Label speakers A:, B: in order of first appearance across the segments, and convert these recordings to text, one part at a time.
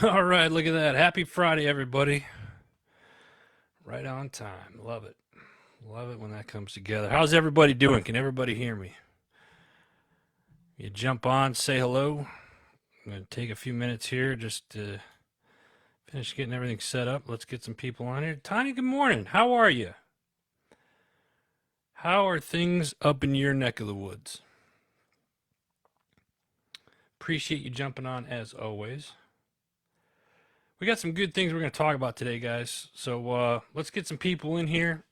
A: All right, look at that. Happy Friday, everybody. Right on time. Love it. Love it when that comes together. How's everybody doing? Can everybody hear me? You jump on, say hello. I'm going to take a few minutes here just to finish getting everything set up. Let's get some people on here. Tiny, good morning. How are you? How are things up in your neck of the woods? Appreciate you jumping on as always. We got some good things we're going to talk about today, guys. So let's get some people in here.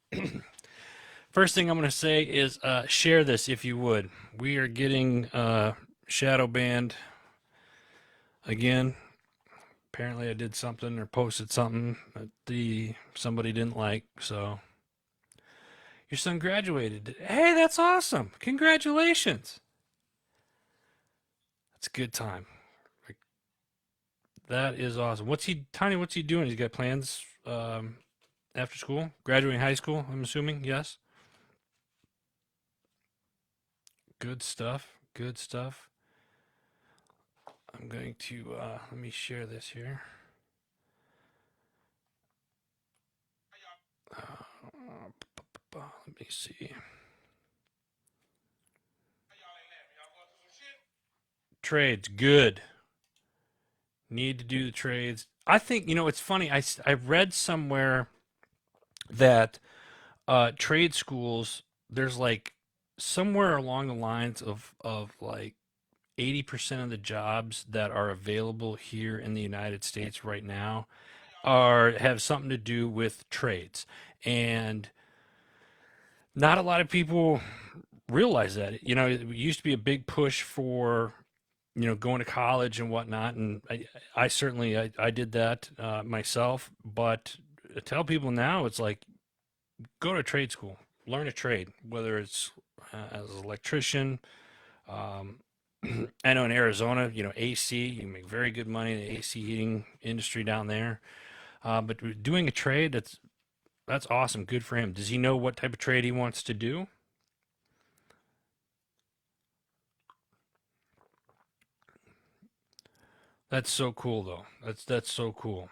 A: First thing I'm going to say is share this if you would. We are getting shadow banned again. Apparently I did something or posted something that somebody didn't like. So your son graduated. Hey, that's awesome. Congratulations. That's a good time. That is awesome. Tiny, what's he doing? He's got plans after school? Graduating high school, I'm assuming? Yes. Good stuff. Good stuff. I'm going to, let me share this here. Let me see. Trades, good. Need to do the trades. I think, it's funny. I read somewhere that trade schools, there's like somewhere along the lines of like 80% of the jobs that are available here in the United States right now have something to do with trades. And not a lot of people realize that. It used to be a big push for, going to college and whatnot. And I certainly, I did that myself. But I tell people now, it's like, go to trade school, learn a trade, whether it's as an electrician. Um, I know in Arizona, AC, you can make very good money in the AC heating industry down there. But doing a trade, that's awesome. Good for him. Does he know what type of trade he wants to do? That's so cool, though. That's so cool.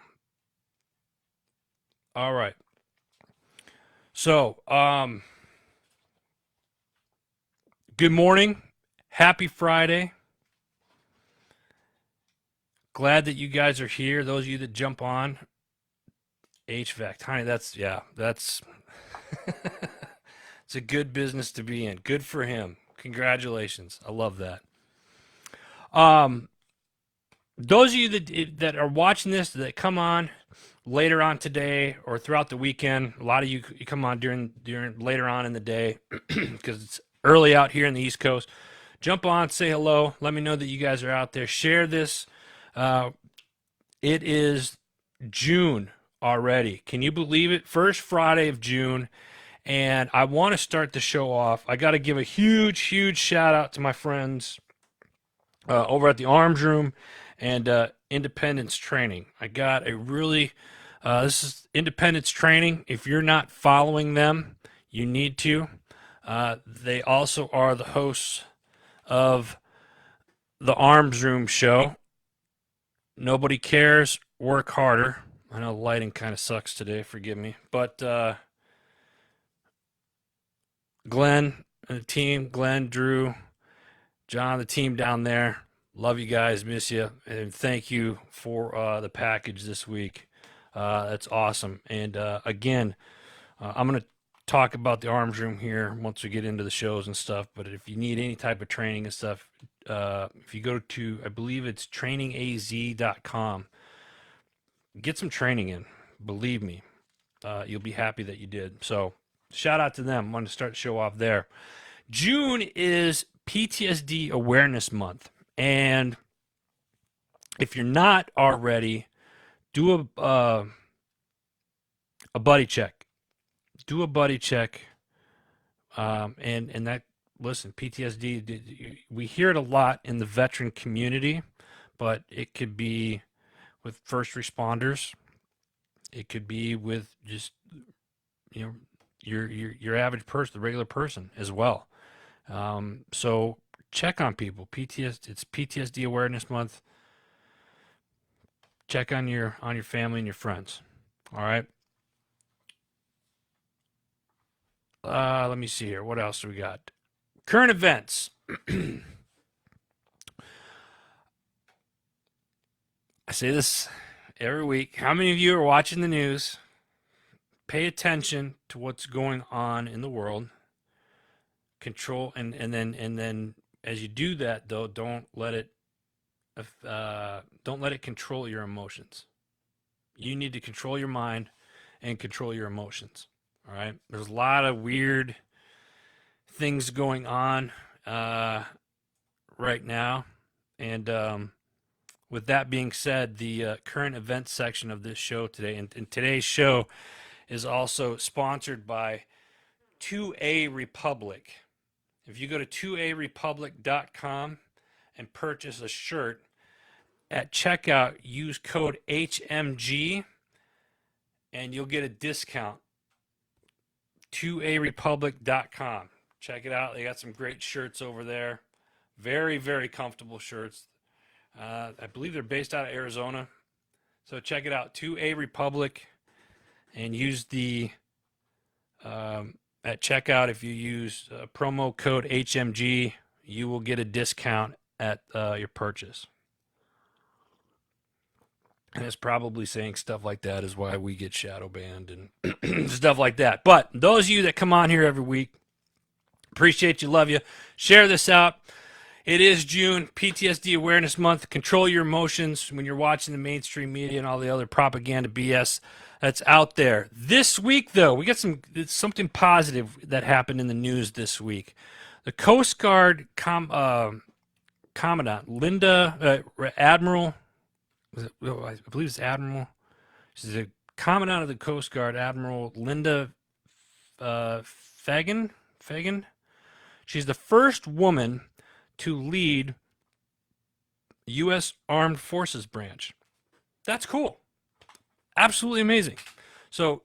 A: All right. So, good morning. Happy Friday. Glad that you guys are here. Those of you that jump on, HVAC, honey, that's it's a good business to be in. Good for him. Congratulations. I love that. Um, those of you that are watching this that come on later on today or throughout the weekend, a lot of you come on during later on in the day because it's early out here in the East Coast. Jump on, say hello. Let me know that you guys are out there. Share this. Uh, it is June already. Can you believe it? First Friday of June. And I want to start the show off. I got to give a huge, huge shout out to my friends over at the Arms Room and Independence Training. I got a really, this is Independence Training. If you're not following them, you need to. They also are the hosts of the Arms Room show. Nobody cares, work harder. I know the lighting kind of sucks today, forgive me. But Glenn and the team, Glenn, Drew, John, the team down there, love you guys, miss you, and thank you for the package this week. That's awesome. And again, I'm going to talk about the Arms Room here once we get into the shows and stuff. But if you need any type of training and stuff, if you go to, I believe it's trainingaz.com, get some training in. Believe me, you'll be happy that you did. So shout out to them. I want to start the show off there. June is PTSD Awareness Month. And if you're not already, do a buddy check. Do a buddy check. And that, listen, PTSD, we hear it a lot in the veteran community, but it could be with first responders. It could be with just, you know, your average person, the regular person as well. So check on people. PTSD, it's PTSD Awareness Month. check on your family and your friends. All right. Let me see here. What else do we got? Current events. I say this every week. How many of you are watching the news? Pay attention to what's going on in the world. Control and then as you do that though, don't let it control your emotions. You need to control your mind and control your emotions. All right. There's a lot of weird things going on right now, and with that being said, the current events section of this show today, and today's show is also sponsored by 2A Republic. If you go to 2arepublic.com and purchase a shirt, at checkout, use code HMG and you'll get a discount. 2arepublic.com. Check it out. They got some great shirts over there. Very, very comfortable shirts. I believe they're based out of Arizona. So check it out. 2A Republic. And use the, at checkout, if you use promo code HMG, you will get a discount at your purchase. And it's probably saying stuff like that is why we get shadow banned and stuff like that. But those of you that come on here every week, appreciate you, love you. Share this out. It is June, PTSD Awareness Month. Control your emotions when you're watching the mainstream media and all the other propaganda BS that's out there. This week, though, we got something positive that happened in the news this week. The Coast Guard Commandant Linda Admiral. I believe it's Admiral. She's a Commandant of the Coast Guard, Admiral Linda Fagan. She's the first woman to lead U.S. Armed Forces branch. That's cool. Absolutely amazing. So,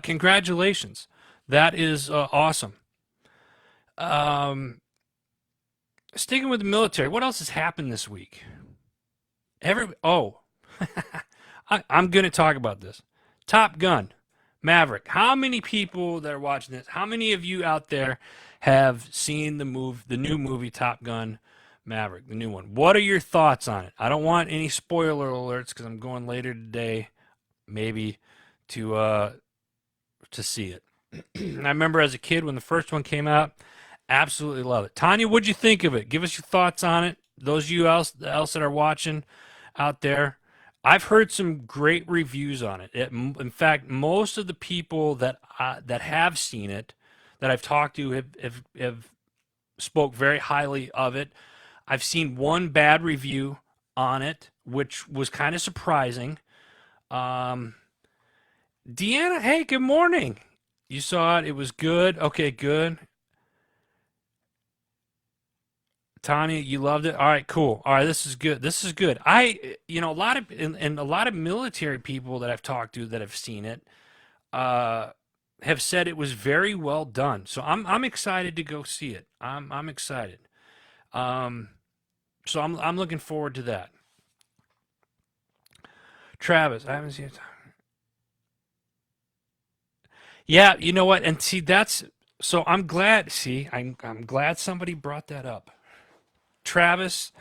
A: congratulations. That is awesome. Sticking with the military, what else has happened this week? I'm going to talk about this. Top Gun, Maverick. How many people that are watching this, how many of you out there have seen the new movie Top Gun Maverick, the new one? What are your thoughts on it? I don't want any spoiler alerts because I'm going later today, maybe, to see it. I remember as a kid when the first one came out, absolutely love it. Tanya, what'd you think of it? Give us your thoughts on it. Those of you else that are watching out there, I've heard some great reviews on it. In fact, most of the people that have seen it, that I've talked to, have spoke very highly of it. I've seen one bad review on it, which was kind of surprising. Deanna, hey, good morning. You saw it. It was good. Okay, good. Tanya, you loved it. All right, cool. All right, this is good. This is good. A lot of military people that I've talked to that have seen it have said it was very well done. So I'm excited to go see it. I'm excited. So I'm looking forward to that. Travis, I haven't seen it. Yeah, you know what? And see, so I'm glad. See, I'm glad somebody brought that up. Travis,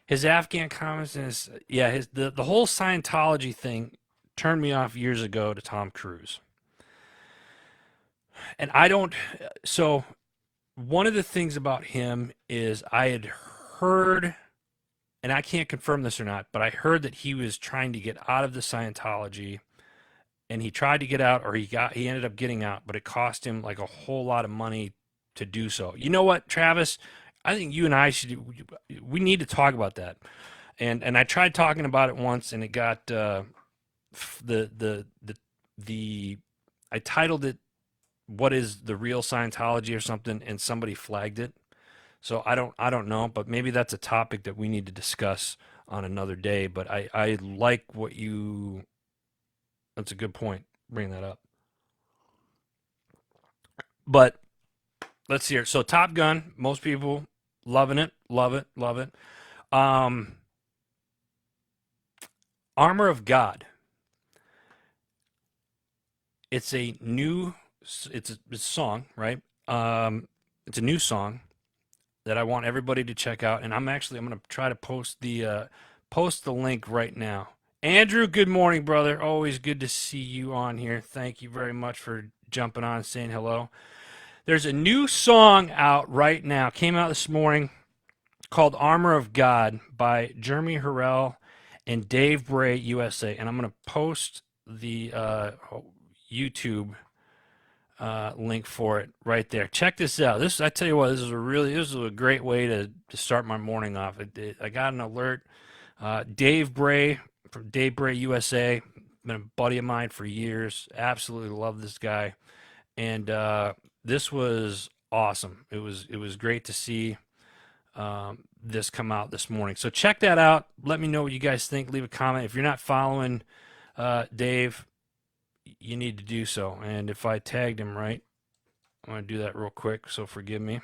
A: his Afghan comments, and the whole Scientology thing turned me off years ago to Tom Cruise. And so one of the things about him is I had heard, and I can't confirm this or not, but I heard that he was trying to get out of the Scientology, and he tried to get out, or he ended up getting out, but it cost him like a whole lot of money to do so. You know what, Travis? I think you and I we need to talk about that. And I tried talking about it once, and it got I titled it "What is the Real Scientology" or something, and somebody flagged it. So I don't know, but maybe that's a topic that we need to discuss on another day. But I like what you. That's a good point. Bring that up. But let's see here. So Top Gun, most people loving it, love it. Armor of God. It's a new, it's a song, right? It's a new song that I want everybody to check out, and I'm going to try to post the link right now. Andrew, good morning, brother. Always good to see you on here. Thank you very much for jumping on and saying hello. There's a new song out right now. Came out this morning called Armor of God by Jeremy HERRELL and Dave BRAY USA. And I'm going to post the YouTube link for it right there. Check this out. I tell you what, this is a great way to start my morning off. I got an alert. Dave BRAY from Dave BRAY USA, been a buddy of mine for years. Absolutely love this guy, and this was awesome. It was great to see this come out this morning. So check that out. Let me know what you guys think. Leave a comment. If you're not following Dave, you need to do so. And if I tagged him right, I'm going to do that real quick, so forgive me.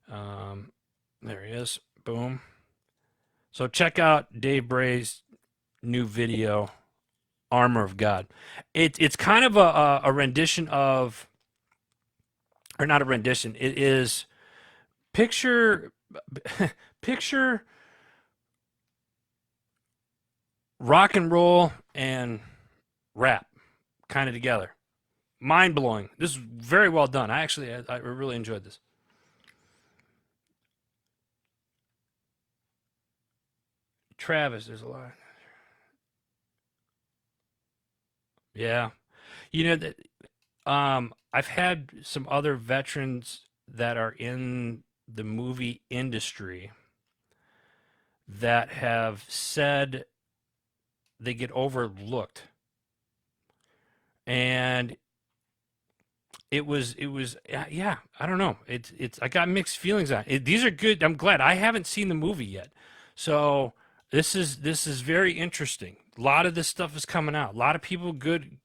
A: There he is. Boom. So check out Dave Bray's new video, Armor of God. It's kind of a rendition of, or not a rendition, it is picture rock and roll and rap kind of together. Mind blowing. This is very well done. I really enjoyed this. Travis, there's a lot. Yeah. You know that I've had some other veterans that are in the movie industry that have said they get overlooked. And yeah, I don't know. I got mixed feelings on it. These are good. I'm glad. I haven't seen the movie yet. So this is very interesting. A lot of this stuff is coming out. A lot of people good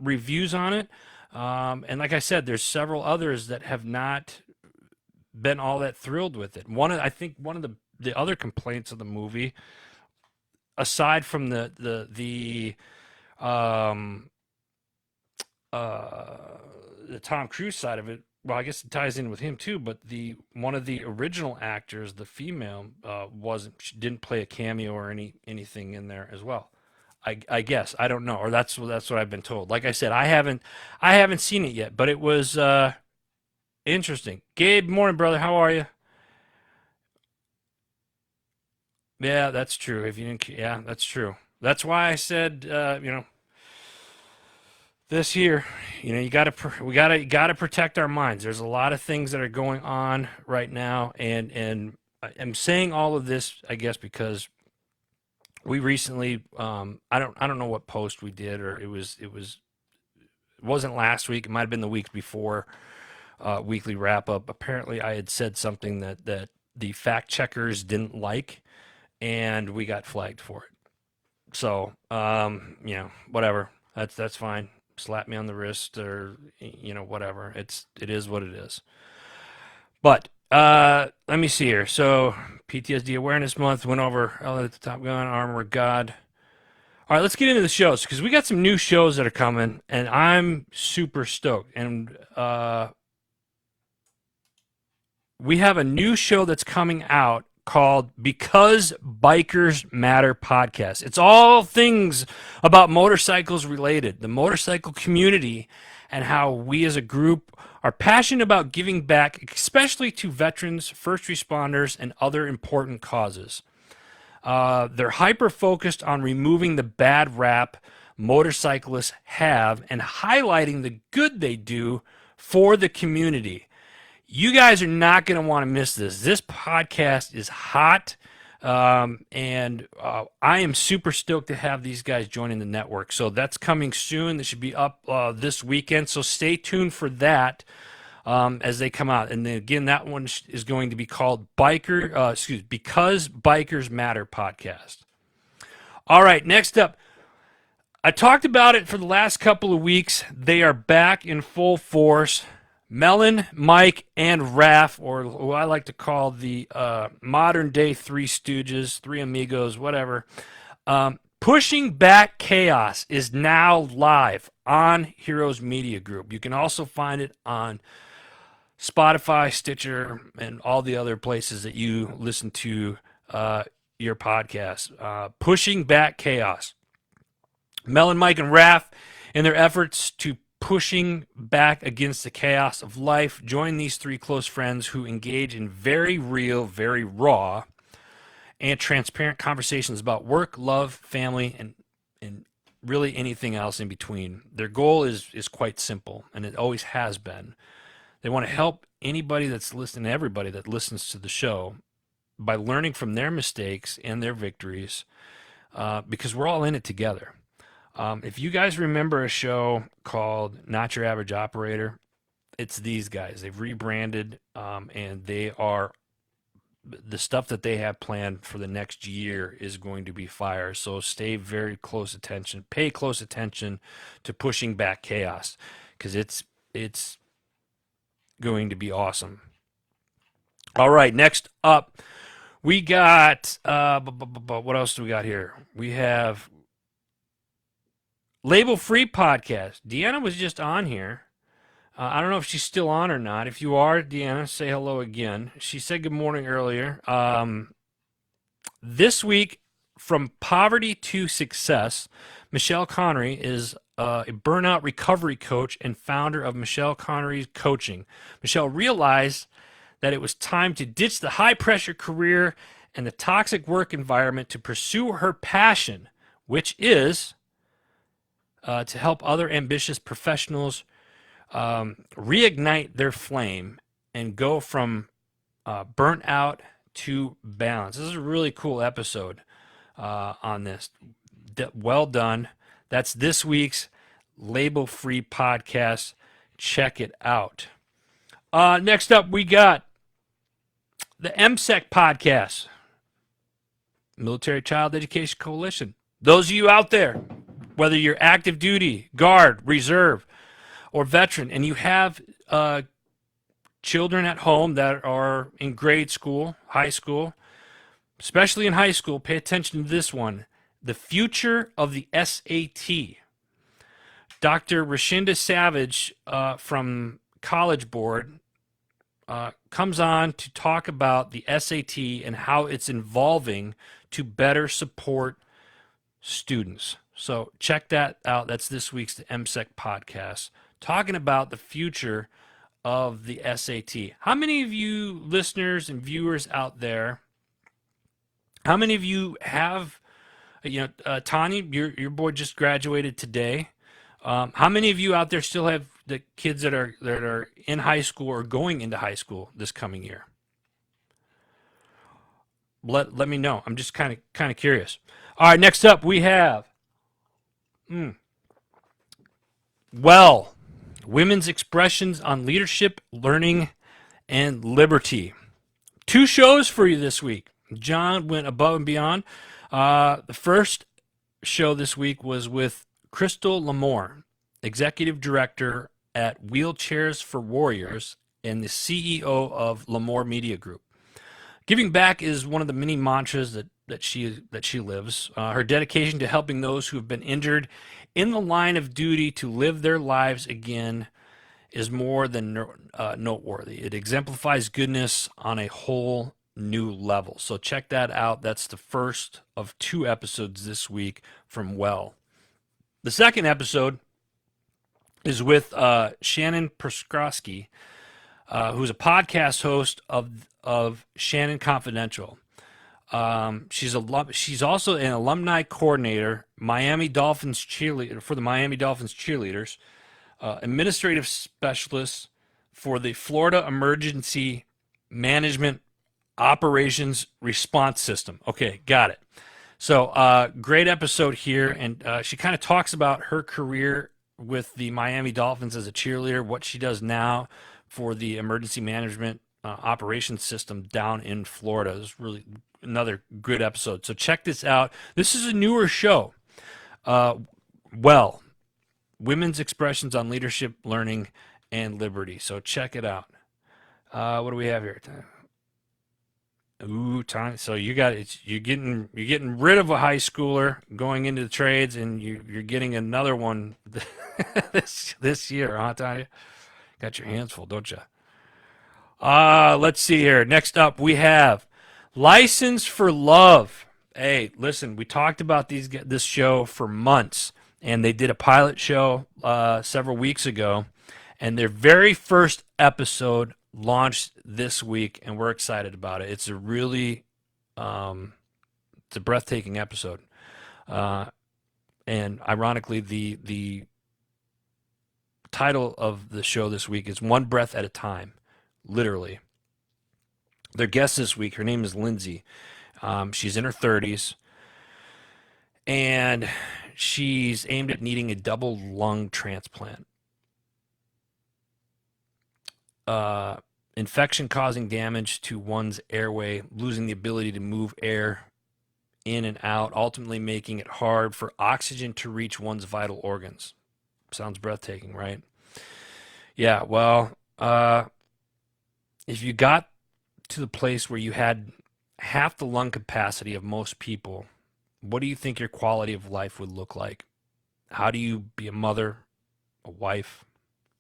A: reviews on it. And like I said, there's several others that have not been all that thrilled with it. I think one of the other complaints of the movie, aside from um, the Tom Cruise side of it, well, I guess it ties in with him too. But one of the original actors, the female, she didn't play a cameo or anything in there as well. I guess I don't know, or that's what I've been told. Like I said, I haven't seen it yet, but it was interesting. Gabe, morning, brother. How are you? Yeah, that's true. If you didn't, yeah, that's true. That's why I said, this here, we gotta protect our minds. There's a lot of things that are going on right now, and I'm saying all of this, I guess, because we recently, I don't know what post we did, or it wasn't last week. It might have been the week before. Weekly wrap up. Apparently, I had said something that the fact checkers didn't like, and we got flagged for it. So, whatever. That's fine. Slap me on the wrist, or whatever. It is what it is. But let me see here. So PTSD Awareness Month went over. At the Top Gun, Armor of God. All right, let's get into the shows, because we got some new shows that are coming, and I'm super stoked. And we have a new show that's coming out called Because Bikers Matter podcast. It's all things about motorcycles related, the motorcycle community, and how we as a group are passionate about giving back, especially to veterans, first responders, and other important causes. They're hyper focused on removing the bad rap motorcyclists have and highlighting the good they do for the community. You guys are not going to want to miss this. This podcast is hot, and I am super stoked to have these guys joining the network. So that's coming soon. This should be up this weekend. So stay tuned for that as they come out. And then again, that one is going to be called Because Bikers Matter podcast. All right, next up. I talked about it for the last couple of weeks. They are back in full force. Melon, Mike, and Raph, or who I like to call the modern day Three Stooges, Three Amigos, whatever. Pushing Back Chaos is now live on Heroes Media Group. You can also find it on Spotify, Stitcher, and all the other places that you listen to your podcast. Pushing Back Chaos. Melon, Mike, and Raph, in their efforts to pushing back against the chaos of life, join these three close friends who engage in very real, very raw, and transparent conversations about work, love, family, and really anything else in between. Their goal is quite simple, and it always has been. They want to help anybody that's listening, everybody that listens to the show, by learning from their mistakes and their victories, because we're all in it together. If you guys remember a show called Not Your Average Operator, it's these guys. They've rebranded, and they are, the stuff that they have planned for the next year is going to be fire. So stay very close attention, pay close attention to Pushing Back Chaos, because it's going to be awesome. All right, next up, we got, what else do we got here? We have Label Free Podcast. Deanna was just on here. I don't know if she's still on or not. If you are, Deanna, say hello again. She said good morning earlier. This week, From Poverty to Success, Michelle Connery is a burnout recovery coach and founder of Michelle Connery's Coaching. Michelle realized that it was time to ditch the high-pressure career and the toxic work environment to pursue her passion, which is to help other ambitious professionals reignite their flame and go from burnt out to balance. This is a really cool episode on this. Well done. That's this week's Label Free Podcast. Check it out. Next up, we got the MSEC Podcast, Military Child Education Coalition. Those of you out there, whether you're active duty, guard, reserve, or veteran, and you have children at home that are in grade school, high school, especially in high school, pay attention to this one. The future of the SAT. Dr. Rashinda Savage from College Board comes on to talk about the SAT and how it's evolving to better support students. So check that out. That's this week's the MSEC Podcast, talking about the future of the SAT. How many of you listeners and viewers out there, how many of you have, Tanya, your boy just graduated today. How many of you out there still have the kids that are in high school or going into high school this coming year? Let me know. I'm just kind of curious. All right, next up we have Well, Women's Expressions on Leadership, Learning, and Liberty. 2 shows for you this week. John went above and beyond. The first show this week was with Crystal Lamore, Executive Director at Wheelchairs for Warriors and the CEO of Lamore Media Group. Giving back is one of the many mantras that she lives. Her dedication to helping those who have been injured in the line of duty to live their lives again is more than noteworthy. It exemplifies goodness on a whole new level. So check that out. That's the first of 2 episodes this week from Well. The second episode is with Shannon Perskrosky, who's a podcast host of Shannon Confidential. She's also an alumni coordinator, Miami Dolphins cheerleader for the Miami Dolphins cheerleaders, administrative specialist for the Florida Emergency Management Operations Response System. Okay, got it. So great episode here, and she kind of talks about her career with the Miami Dolphins as a cheerleader, what she does now for the emergency management operations system down in Florida. It's really another good episode. So check this out. This is a newer show. Well, Women's Expressions on Leadership, Learning, and liberty. So check it out. What do we have here? Ooh, time. So you're getting rid of a high schooler going into the trades, and you're getting another one this year, huh, Tanya? Got your hands full, don't you? Let's see here. Next up, we have License for Love. Hey, listen, we talked about this show for months, and they did a pilot show several weeks ago, and their very first episode launched this week, and we're excited about it. It's a really, it's a breathtaking episode, and ironically, the title of the show this week is One Breath at a Time, literally. Their guest this week, her name is Lindsay. She's in her 30s, and she's aimed at needing a double lung transplant. Infection causing damage to one's airway, losing the ability to move air in and out, ultimately making it hard for oxygen to reach one's vital organs. Sounds breathtaking, right? Yeah, well, if you got to the place where you had half the lung capacity of most people, what do you think your quality of life would look like? How do you be a mother, a wife,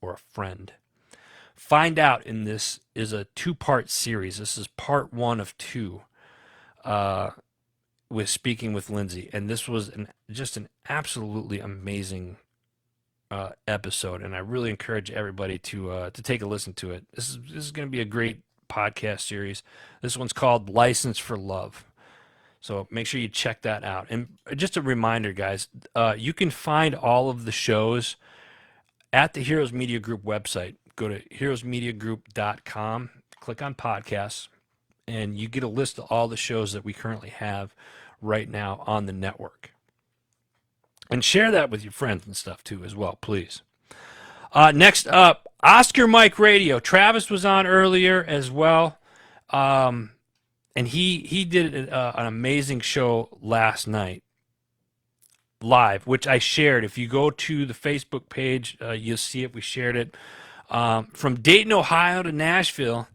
A: or a friend? Find out. In this is a 2-part series. This is part 1 of 2 with speaking with Lindsay. And this was just an absolutely amazing episode. And I really encourage everybody to take a listen to it. This is going to be a great podcast series. This one's called License for Love. So make sure you check that out. And just a reminder, guys, you can find all of the shows at the Heroes Media Group website. Go to heroesmediagroup.com, click on podcasts, and you get a list of all the shows that we currently have right now on the network. And share that with your friends and stuff too as well, please. Next up, Oscar Mike Radio. Travis was on earlier as well. And he did an amazing show last night live, which I shared. If you go to the Facebook page, you'll see it. We shared it. From Dayton, Ohio to Nashville,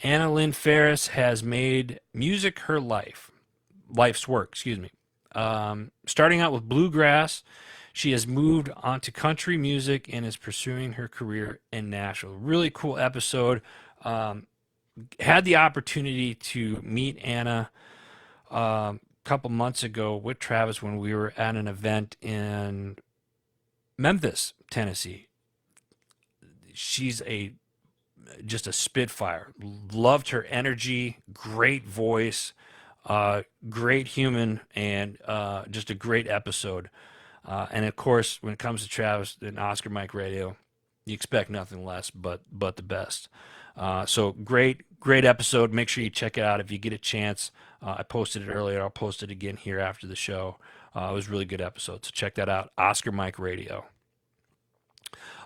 A: Anna Lynn Ferris has made music her life's work, excuse me. Starting out with bluegrass, she has moved on to country music and is pursuing her career in Nashville. Really cool episode. Had the opportunity to meet Anna a couple months ago with Travis when we were at an event in Memphis, Tennessee. She's just a spitfire. Loved her energy, great voice, great human, and just a great episode. And of course, when it comes to Travis and Oscar Mike Radio, you expect nothing less but the best. So great episode. Make sure you check it out if you get a chance. I posted it earlier. I'll post it again here after the show. It was a really good episode. So check that out. Oscar Mike Radio.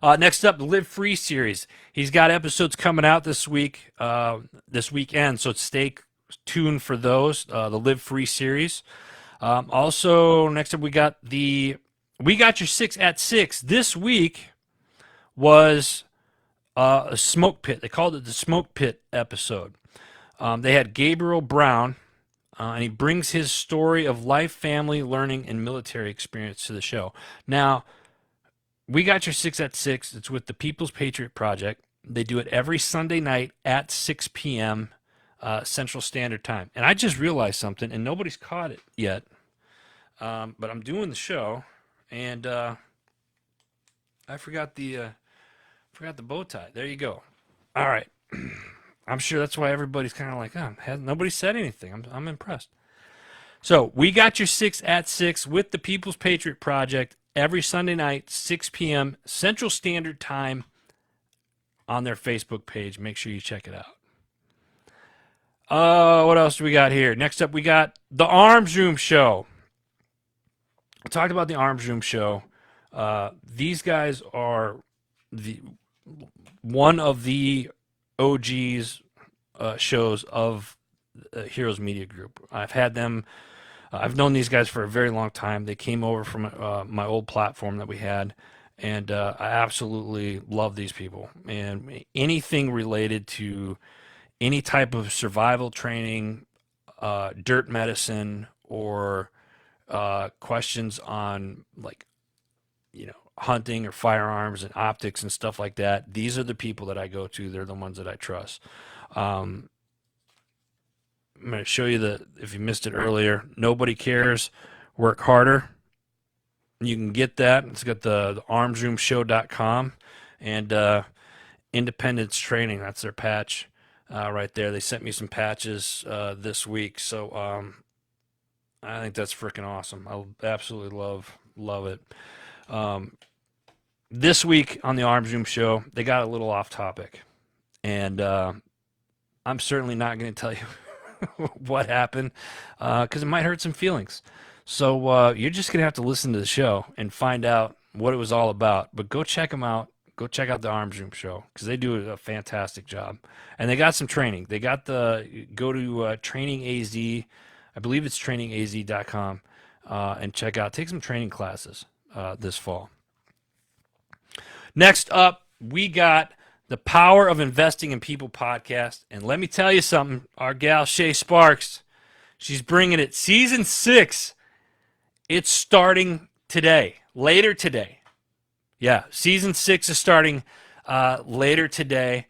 A: Next up, the Live Free series. He's got episodes coming out this weekend, so stay tuned for those, the Live Free series. Also, next up, we got Your 6 at 6. This week was a smoke pit. They called it the smoke pit episode. They had Gabriel Brown, and he brings his story of life, family, learning, and military experience to the show. Now, We Got Your 6 at 6. It's with the People's Patriot Project. They do it every Sunday night at 6 p.m. Central Standard Time. And I just realized something, and nobody's caught it yet. But I'm doing the show, and I forgot the bow tie. There you go. All right. I'm sure that's why everybody's kind of like, nobody said anything. I'm impressed. So, We Got Your 6 at 6 with the People's Patriot Project every Sunday night, 6 p.m. Central Standard Time on their Facebook page. Make sure you check it out. What else do we got here? Next up, we got the Arms Room Show. I talked about the Arms Room Show. These guys are one of the OGs shows of Heroes Media Group. I've had them. I've known these guys for a very long time. They came over from my old platform that we had, And I absolutely love these people. And anything related to any type of survival training, dirt medicine, or questions on like hunting or firearms and optics and stuff like that. These are the people that I go to. They're the ones that I trust. Um, I'm going to show you if you missed it earlier, Nobody Cares, Work Harder. You can get that. It's got the armsroomshow.com and Independence Training. That's their patch right there. They sent me some patches this week. So I think that's freaking awesome. I absolutely love it. This week on the Arms Room Show, they got a little off topic. And I'm certainly not going to tell you what happened because it might hurt some feelings. So you're just going to have to listen to the show and find out what it was all about. But go check them out. Go check out the Arms Room Show because they do a fantastic job. And they got some training. They got go to Training AZ. I believe it's trainingaz.com and take some training classes this fall. Next up, we got the Power of Investing in People podcast. And let me tell you something. Our gal, Shay Sparks, she's bringing it. Season 6, it's starting today, later today. Yeah, Season 6 is starting later today.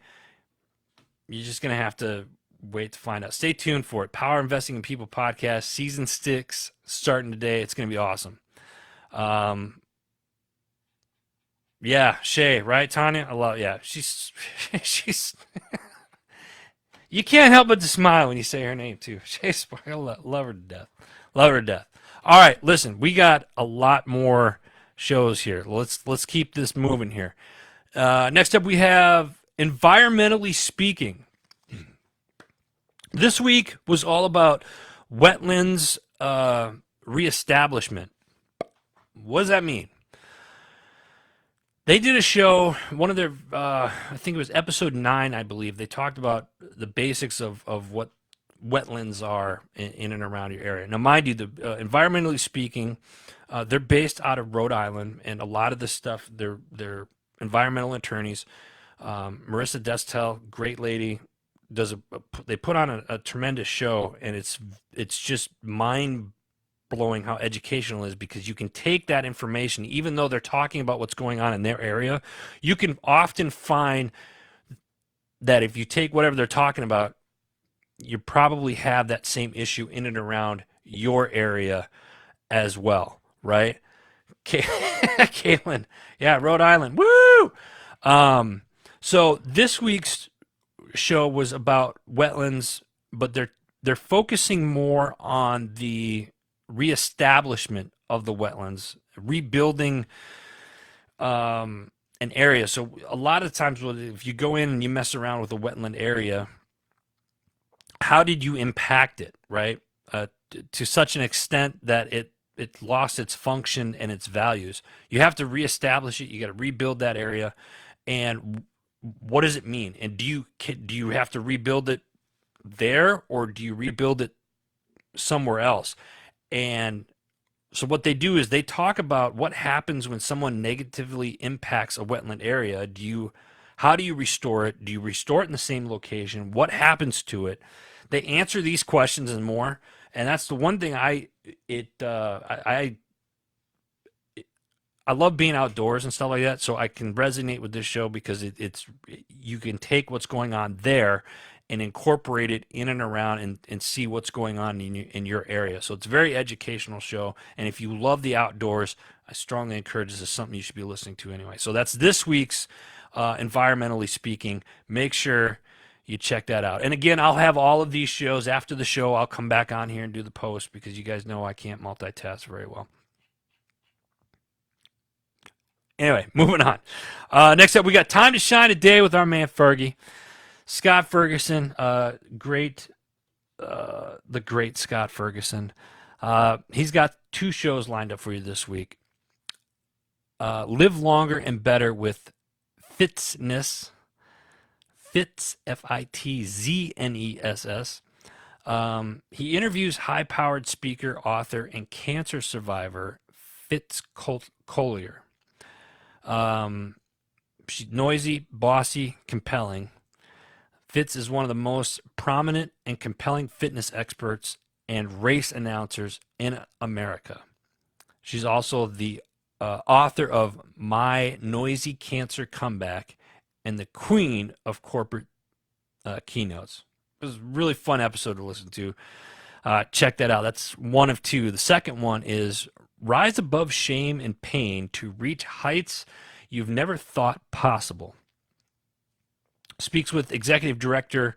A: You're just going to have to wait to find out. Stay tuned for it. Power of Investing in People podcast, Season 6, starting today. It's going to be awesome. Yeah, Shay, right, Tanya? I love. Yeah, she's you can't help but to smile when you say her name too. Shay Sparks, love her to death. Love her to death. All right, listen, we got a lot more shows here. Let's keep this moving here. Next up, we have Environmentally Speaking. This week was all about wetlands reestablishment. What does that mean? They did a show, one of their, I think it was episode 9, I believe. They talked about the basics of what wetlands are in and around your area. Now, mind you, Environmentally Speaking, they're based out of Rhode Island, and a lot of this stuff, they're environmental attorneys. Marissa Destel, great lady, they put on a tremendous show, and it's just mind-blowing how educational it is, because you can take that information, even though they're talking about what's going on in their area, you can often find that if you take whatever they're talking about, you probably have that same issue in and around your area as well, right? Caitlin, yeah, Rhode Island, woo! So this week's show was about wetlands, but they're focusing more on the reestablishment of the wetlands, rebuilding an area. So a lot of times, if you go in and you mess around with a wetland area, how did you impact it, right? To such an extent that it lost its function and its values. You have to reestablish it. You got to rebuild that area. And what does it mean? And do you have to rebuild it there, or do you rebuild it somewhere else? And so what they do is they talk about what happens when someone negatively impacts a wetland area. How do you restore it? Do you restore it in the same location? What happens to it? They answer these questions and more. And that's the one thing I love being outdoors and stuff like that, so I can resonate with this show because you can take what's going on there and incorporate it in and around and see what's going on in your area. So it's a very educational show, and if you love the outdoors, I strongly encourage this is something you should be listening to anyway. So that's this week's Environmentally Speaking. Make sure you check that out. And again, I'll have all of these shows after the show. I'll come back on here and do the post because you guys know I can't multitask very well. Anyway, moving on. Next up, we got Time to Shine Today with our man Fergie. Scott Ferguson, the great Scott Ferguson. He's got 2 shows lined up for you this week. Live Longer and Better with Fitzzness. Fitz, Fitzzness. He interviews high-powered speaker, author, and cancer survivor Fitz Collier. She's noisy, bossy, compelling. Fitz is one of the most prominent and compelling fitness experts and race announcers in America. She's also the author of My Noisy Cancer Comeback and the queen of corporate keynotes. It was a really fun episode to listen to. Check that out. That's one of two. The second one is Rise Above Shame and Pain to Reach Heights You've Never Thought Possible. Speaks with Executive Director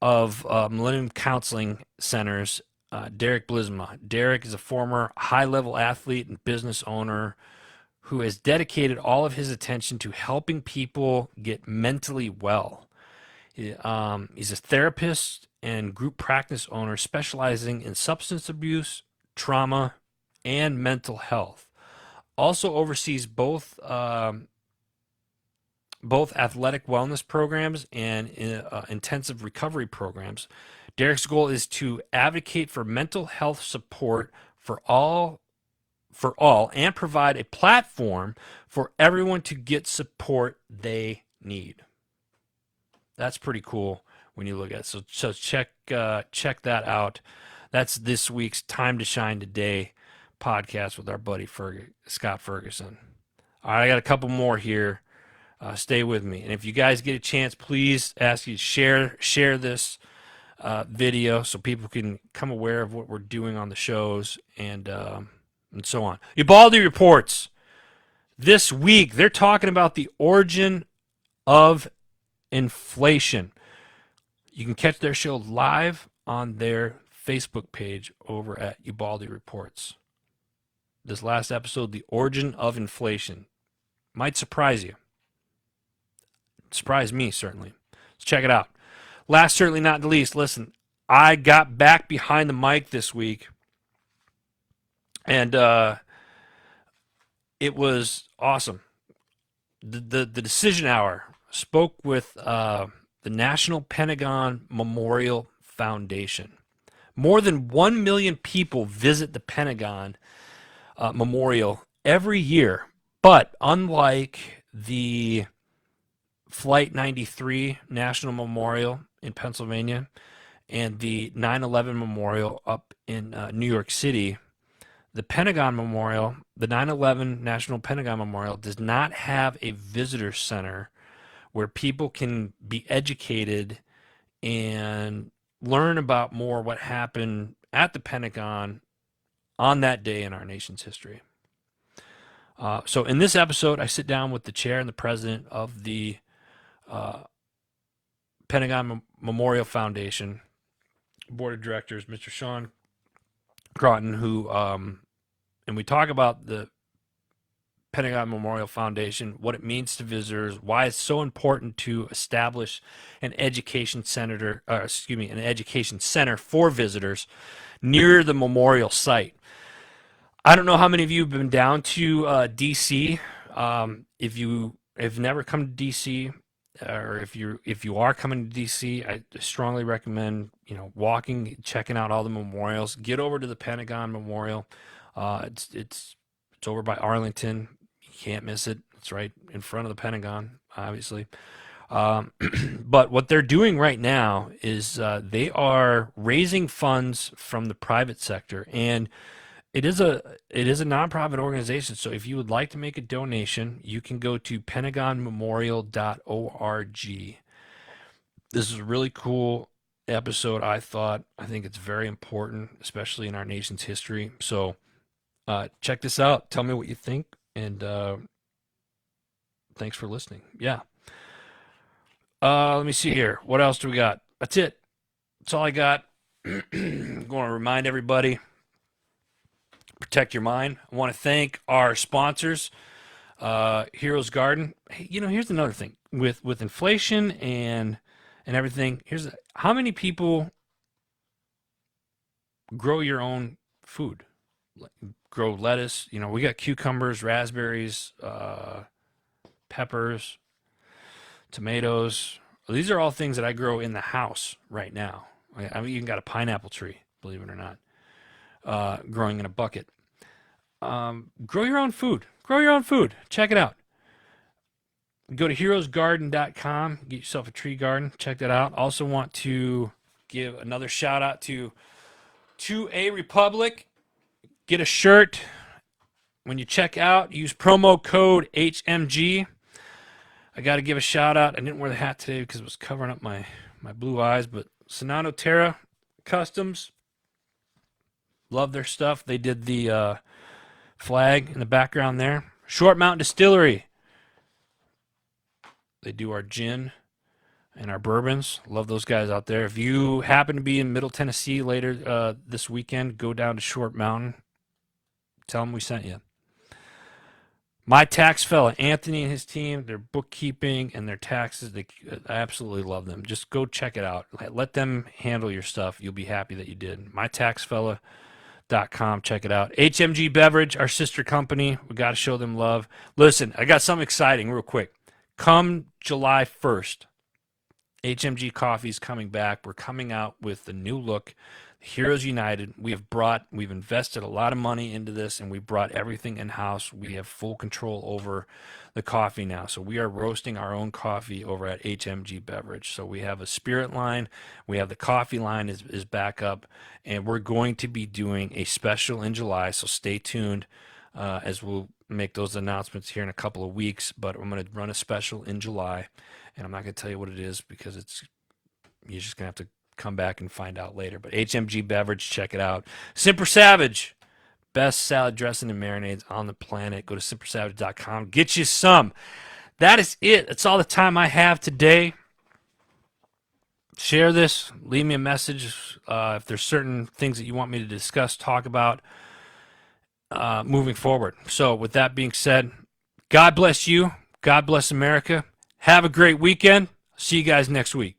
A: of Millennium Counseling Centers, Derek Blisma. Derek is a former high-level athlete and business owner who has dedicated all of his attention to helping people get mentally well. He's a therapist and group practice owner specializing in substance abuse, trauma, and mental health. Also oversees both athletic wellness programs and intensive recovery programs. Derek's goal is to advocate for mental health support for all and provide a platform for everyone to get support they need. That's pretty cool when you look at it. So check that out. That's this week's Time to Shine Today podcast with our buddy Scott Ferguson. All right, I got a couple more here. Stay with me. And if you guys get a chance, please ask you to share this video so people can become aware of what we're doing on the shows and so on. Ubaldi reports this week, they're talking about the origin of inflation. You can catch their show live on their Facebook page over at Ubaldi Reports. This last episode, the origin of inflation, might surprise you. Surprised me, certainly. Let's check it out. Last, certainly not the least, listen, I got back behind the mic this week, and it was awesome. The Decision Hour spoke with the National Pentagon Memorial Foundation. More than 1 million people visit the Pentagon Memorial every year, but unlike the Flight 93 National Memorial in Pennsylvania and the 9/11 Memorial up in New York City, the Pentagon Memorial, the 9/11 National Pentagon Memorial, does not have a visitor center where people can be educated and learn about more what happened at the Pentagon on that day in our nation's history. So in this episode, I sit down with the chair and the president of the Pentagon Memorial Foundation Board of Directors, Mr. Sean Croughton, who, and we talk about the Pentagon Memorial Foundation, what it means to visitors, why it's so important to establish an education center, an education center for visitors near the memorial site. I don't know how many of you have been down to D.C. If you have never come to D.C., or if you are coming to DC, I strongly recommend walking, checking out all the memorials. Get over to the Pentagon Memorial. It's over by Arlington. You can't miss it. It's right in front of the Pentagon, obviously. But what they're doing right now is they are raising funds from the private sector, and it is a nonprofit organization. So if you would like to make a donation, you can go to pentagonmemorial.org. This is a really cool episode, I thought. I think it's very important, especially in our nation's history. So check this out. Tell me what you think, and thanks for listening. Yeah. Let me see here. What else do we got? That's it. That's all I got. I'm going to remind everybody, protect your mind. I want to thank our sponsors, Heroes Garden. Hey, here's another thing with inflation and everything. How many people grow your own food? Grow lettuce. We got cucumbers, raspberries, peppers, tomatoes. These are all things that I grow in the house right now. I even got a pineapple tree, believe it or not, growing in a bucket. Grow your own food. Check it out. Go to heroesgarden.com. Get yourself a tree garden. Check that out. Also want to give another shout out to A Republic. Get a shirt. When you check out, use promo code HMG. I got to give a shout out. I didn't wear the hat today because it was covering up my blue eyes, but Sonato Terra Customs, love their stuff. They did the flag in the background there. Short Mountain Distillery, they do our gin and our bourbons. Love those guys out there. If you happen to be in Middle Tennessee later this weekend, go down to Short Mountain. Tell them we sent you. My tax fella, Anthony and his team, their bookkeeping and their taxes, I absolutely love them. Just go check it out. Let them handle your stuff. You'll be happy that you did. MyTaxFella.com. Check it out. HMG Beverage, our sister company. We got to show them love. Listen, I got something exciting real quick. Come July 1st, HMG Coffee is coming back. We're coming out with the new look. Heroes United. We've invested a lot of money into this, and we brought everything in-house. We have full control over the coffee now. So we are roasting our own coffee over at HMG Beverage. So we have a spirit line. We have the coffee line is back up, and we're going to be doing a special in July. So stay tuned as we'll make those announcements here in a couple of weeks. But I'm going to run a special in July, and I'm not going to tell you what it is because you're just going to have to come back and find out later. But HMG Beverage, check it out. Simper Savage, best salad dressing and marinades on the planet. Go to simpersavage.com. Get you some. That is it. That's all the time I have today. Share this. Leave me a message if there's certain things that you want me to discuss, talk about moving forward. So with that being said, God bless you. God bless America. Have a great weekend. See you guys next week.